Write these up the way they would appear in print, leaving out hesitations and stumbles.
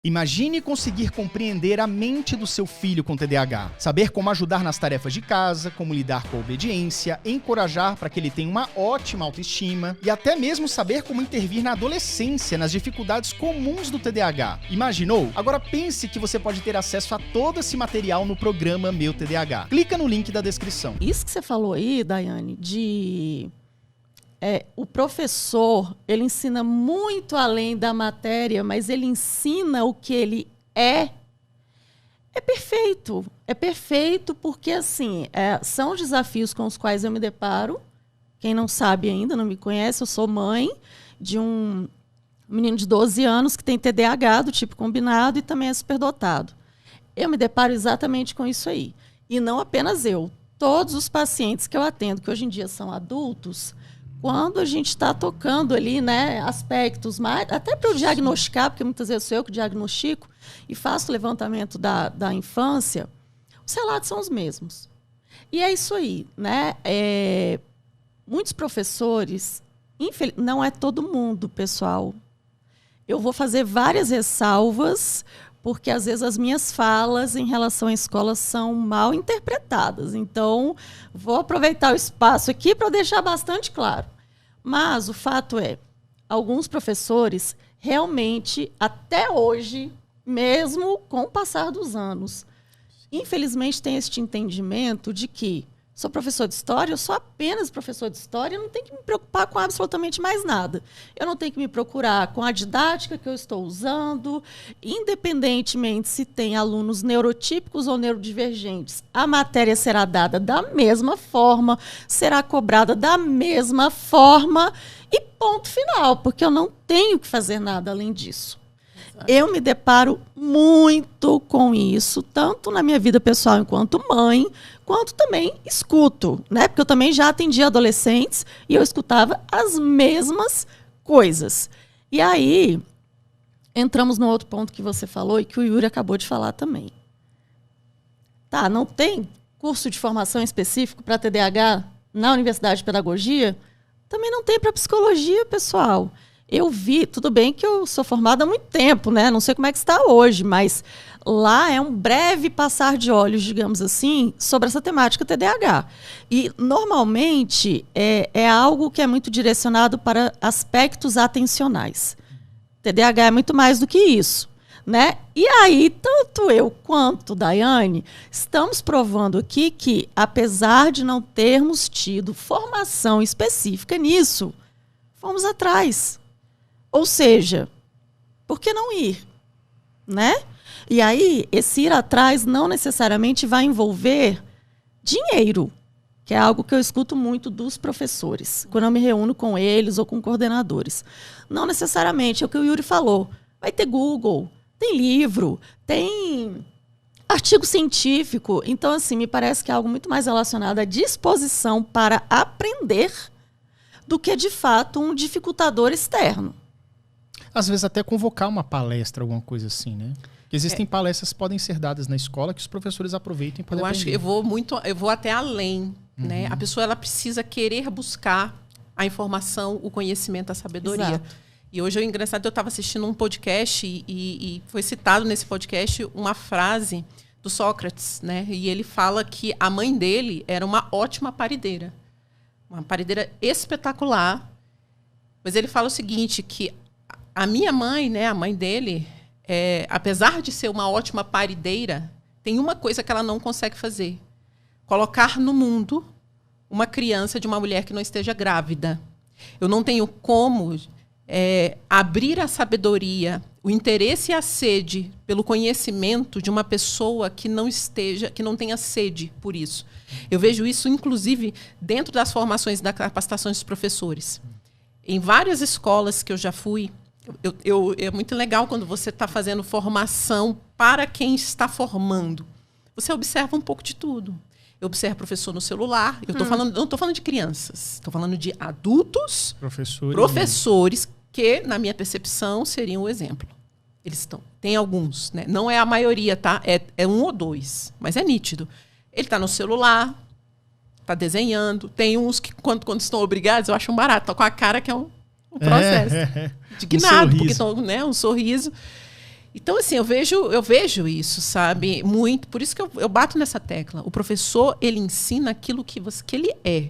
Imagine conseguir compreender a mente do seu filho com TDAH, saber como ajudar nas tarefas de casa, como lidar com a obediência, encorajar para que ele tenha uma ótima autoestima e até mesmo saber como intervir na adolescência, nas dificuldades comuns do TDAH. Imaginou? Agora pense que você pode ter acesso a todo esse material no programa Meu TDAH. Clica no link da descrição. Isso que você falou aí, Daiane, o professor, ele ensina muito além da matéria, mas ele ensina o que ele é. É perfeito. É perfeito porque, assim, são desafios com os quais eu me deparo. Quem não sabe ainda, não me conhece, eu sou mãe de um menino de 12 anos que tem TDAH, do tipo combinado, e também é superdotado. Eu me deparo exatamente com isso aí. E não apenas eu. Todos os pacientes que eu atendo, que hoje em dia são adultos, quando a gente está tocando ali, né, aspectos mais, até para eu diagnosticar, porque muitas vezes sou eu que diagnostico e faço o levantamento da infância, os relatos são os mesmos. E é isso aí, né? Muitos professores, não é todo mundo, pessoal. Eu vou fazer várias ressalvas, porque às vezes as minhas falas em relação à escola são mal interpretadas. Então, vou aproveitar o espaço aqui para deixar bastante claro. Mas o fato é, alguns professores realmente, até hoje, mesmo com o passar dos anos, infelizmente têm este entendimento de que sou professor de história, eu sou apenas professor de história, eu não tenho que me preocupar com absolutamente mais nada. Eu não tenho que me procurar com a didática que eu estou usando, independentemente se tem alunos neurotípicos ou neurodivergentes. A matéria será dada da mesma forma, será cobrada da mesma forma e ponto final, porque eu não tenho que fazer nada além disso. Eu me deparo muito com isso, tanto na minha vida pessoal enquanto mãe, quanto também escuto, né? Porque eu também já atendi adolescentes e eu escutava as mesmas coisas. E aí, entramos no outro ponto que você falou e que o Yuri acabou de falar também. Tá, não tem curso de formação específico para TDAH na Universidade de Pedagogia? Também não tem para psicologia, pessoal. Eu vi, tudo bem que eu sou formada há muito tempo, né? Não sei como é que está hoje, mas lá é um breve passar de olhos, digamos assim, sobre essa temática TDAH. E, normalmente, é algo que é muito direcionado para aspectos atencionais. TDAH é muito mais do que isso, né? E aí, tanto eu quanto Daiane, estamos provando aqui que, apesar de não termos tido formação específica nisso, fomos atrás. Ou seja, por que não ir? Né? E aí, esse ir atrás não necessariamente vai envolver dinheiro, que é algo que eu escuto muito dos professores, quando eu me reúno com eles ou com coordenadores. Não necessariamente, é o que o Yuri falou. Vai ter Google, tem livro, tem artigo científico. Então, assim, me parece que é algo muito mais relacionado à disposição para aprender do que, de fato, um dificultador externo. Às vezes até convocar uma palestra, alguma coisa assim, né? Porque existem palestras que podem ser dadas na escola que os professores aproveitem para aprender. Eu acho que eu vou até além, né? A pessoa ela precisa querer buscar a informação, o conhecimento, a sabedoria. Exato. E hoje, engraçado, eu estava assistindo um podcast e foi citado nesse podcast uma frase do Sócrates, né? E ele fala que a mãe dele era uma ótima parideira. Uma parideira espetacular. Mas ele fala o seguinte, que a minha mãe, né, a mãe dele, apesar de ser uma ótima parideira, tem uma coisa que ela não consegue fazer. Colocar no mundo uma criança de uma mulher que não esteja grávida. Eu não tenho como abrir a sabedoria, o interesse e a sede pelo conhecimento de uma pessoa que não tenha sede por isso. Eu vejo isso, inclusive, dentro das formações e da capacitação dos professores. Em várias escolas que eu já fui, é muito legal quando você está fazendo formação para quem está formando. Você observa um pouco de tudo. Eu observo professor no celular. Eu não estou falando de crianças. Estou falando de adultos, professores que, na minha percepção, seriam o exemplo. Tem alguns, né? Não é a maioria, tá? É um ou dois, mas é nítido. Ele está no celular, está desenhando. Tem uns que, quando estão obrigados, eu acho um barato. Estão com a cara que é um processo. Indignado, porque estão, né, um sorriso. Então, assim, eu vejo isso, sabe? Muito. Por isso que eu bato nessa tecla. O professor, ele ensina aquilo que ele é.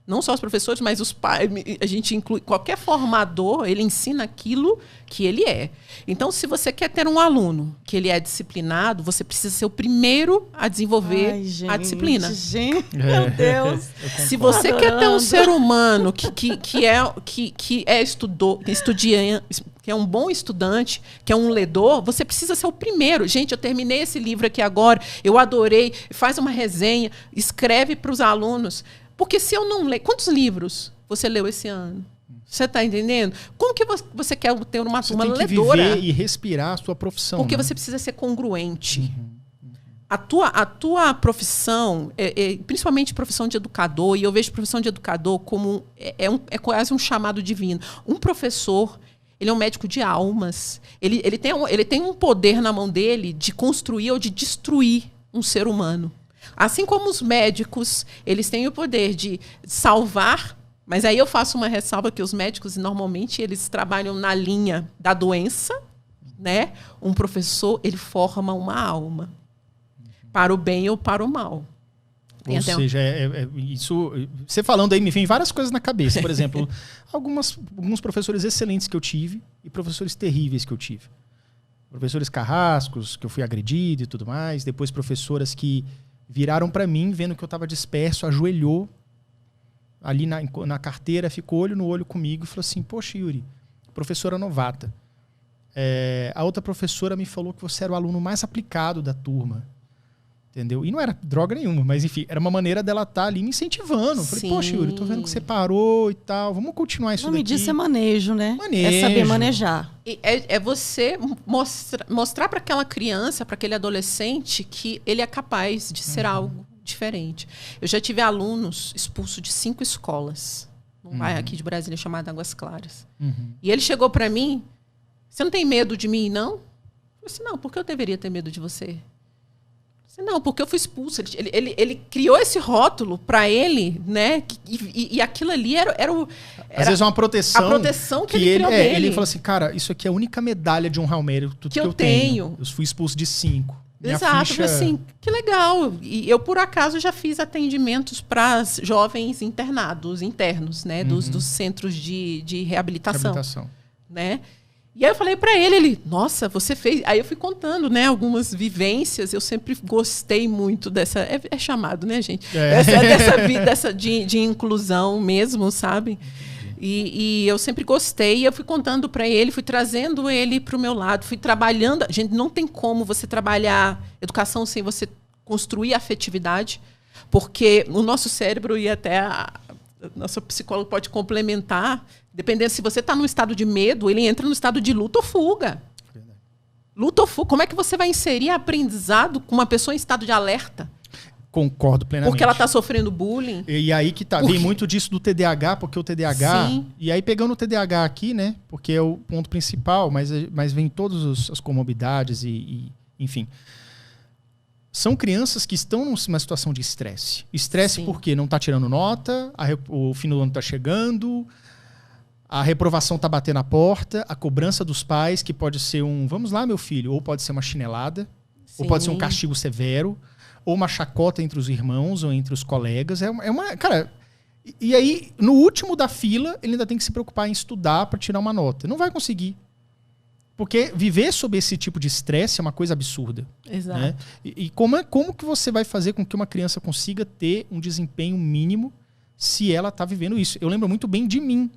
Não só os professores, mas os pais. A gente inclui qualquer formador, ele ensina aquilo que ele é. Então, se você quer ter um aluno que ele é disciplinado, você precisa ser o primeiro a desenvolver a disciplina. Gente, meu Deus. Se você quer ter um ser humano que é um bom estudante, que é um ledor, você precisa ser o primeiro. Gente, eu terminei esse livro aqui agora, eu adorei, faz uma resenha, escreve para os alunos. Porque se eu não ler... Quantos livros você leu esse ano? Você está entendendo? Como que você quer ter uma turma ledora? Você tem que viver e respirar a sua profissão. Porque você precisa ser congruente. A tua profissão, principalmente profissão de educador, e eu vejo profissão de educador como... É quase um chamado divino. Um professor... Ele é um médico de almas. Ele tem um poder na mão dele de construir ou de destruir um ser humano. Assim como os médicos, eles têm o poder de salvar, mas aí eu faço uma ressalva que os médicos, normalmente, eles trabalham na linha da doença, né? Um professor, ele forma uma alma, para o bem ou para o mal. Ou seja, isso... Você falando aí, me vem várias coisas na cabeça. Por exemplo, alguns professores excelentes que eu tive e professores terríveis que eu tive. Professores carrascos, que eu fui agredido e tudo mais. Depois professoras que viraram para mim, vendo que eu estava disperso, ajoelhou ali na carteira, ficou olho no olho comigo e falou assim, poxa, Yuri, professora novata. A outra professora me falou que você era o aluno mais aplicado da turma. Entendeu? E não era droga nenhuma, mas enfim, era uma maneira dela estar ali me incentivando. Eu falei, poxa, Yuri, tô vendo que você parou e tal, vamos continuar isso daqui. O nome disso é manejo, né? Manejo. É saber manejar. É você mostrar para aquela criança, para aquele adolescente, que ele é capaz de ser algo diferente. Eu já tive alunos expulsos de 5 escolas, num bairro aqui de Brasília chamado Águas Claras. E ele chegou para mim, você não tem medo de mim, não? Eu falei assim, não, por que eu deveria ter medo de você? Não, porque eu fui expulso. Ele criou esse rótulo para ele, né? E aquilo ali era às vezes é uma proteção. A proteção que ele criou dele. Ele falou assim, cara, isso aqui é a única medalha de honrar o mérito que eu tenho. Eu fui expulso de 5. Exato, ficha... assim, que legal. E eu, por acaso, já fiz atendimentos para jovens internos, né? Dos centros de reabilitação. Né? E aí eu falei para ele, nossa, você fez... Aí eu fui contando, né, algumas vivências. Eu sempre gostei muito dessa... É chamado, né, gente? Dessa de inclusão mesmo, sabe? E eu sempre gostei. E eu fui contando para ele, fui trazendo ele para o meu lado, fui trabalhando... Gente, não tem como você trabalhar educação sem você construir afetividade, porque o nosso cérebro e até nosso psicólogo pode complementar. Dependendo se você está num estado de medo, ele entra no estado de luta ou fuga. Verdade. Luta ou fuga. Como é que você vai inserir aprendizado com uma pessoa em estado de alerta? Concordo plenamente. Porque ela está sofrendo bullying. E aí que tá. Vem muito disso do TDAH, porque o TDAH... Sim. E aí pegando o TDAH aqui, né? Porque é o ponto principal, mas vem todas as comorbidades e enfim... São crianças que estão numa situação de estresse. Estresse porque não está tirando nota, o fim do ano está chegando, a reprovação está batendo na porta, a cobrança dos pais, que pode ser vamos lá, meu filho, ou pode ser uma chinelada, ou pode ser um castigo severo, ou uma chacota entre os irmãos ou entre os colegas. Cara, e aí, no último da fila, ele ainda tem que se preocupar em estudar para tirar uma nota. Não vai conseguir. Porque viver sob esse tipo de estresse é uma coisa absurda. Exato. Né? E como que você vai fazer com que uma criança consiga ter um desempenho mínimo se ela está vivendo isso? Eu lembro muito bem de mim.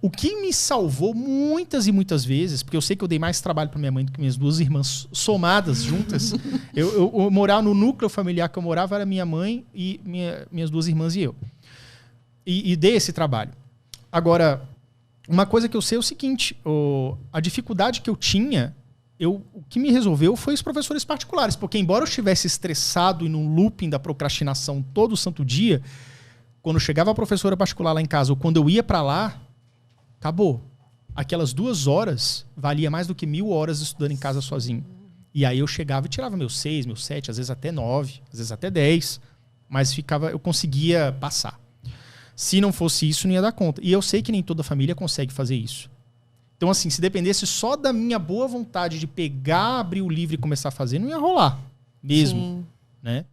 O que me salvou muitas e muitas vezes, porque eu sei que eu dei mais trabalho para minha mãe do que minhas 2 irmãs somadas juntas. eu morava no núcleo familiar que eu morava, era minha mãe e minhas 2 irmãs e eu. E dei esse trabalho. Agora... Uma coisa que eu sei é o seguinte, a dificuldade que eu tinha, o que me resolveu foi os professores particulares, porque embora eu estivesse estressado e num looping da procrastinação todo santo dia, quando chegava a professora particular lá em casa, ou quando eu ia para lá, acabou. Aquelas 2 horas valia mais do que 1000 horas estudando em casa sozinho. E aí eu chegava e tirava meus 6, meus 7, às vezes até 9, às vezes até 10, mas eu conseguia passar. Se não fosse isso, não ia dar conta. E eu sei que nem toda família consegue fazer isso. Então, assim, se dependesse só da minha boa vontade de pegar, abrir o livro e começar a fazer, não ia rolar mesmo, Sim. né?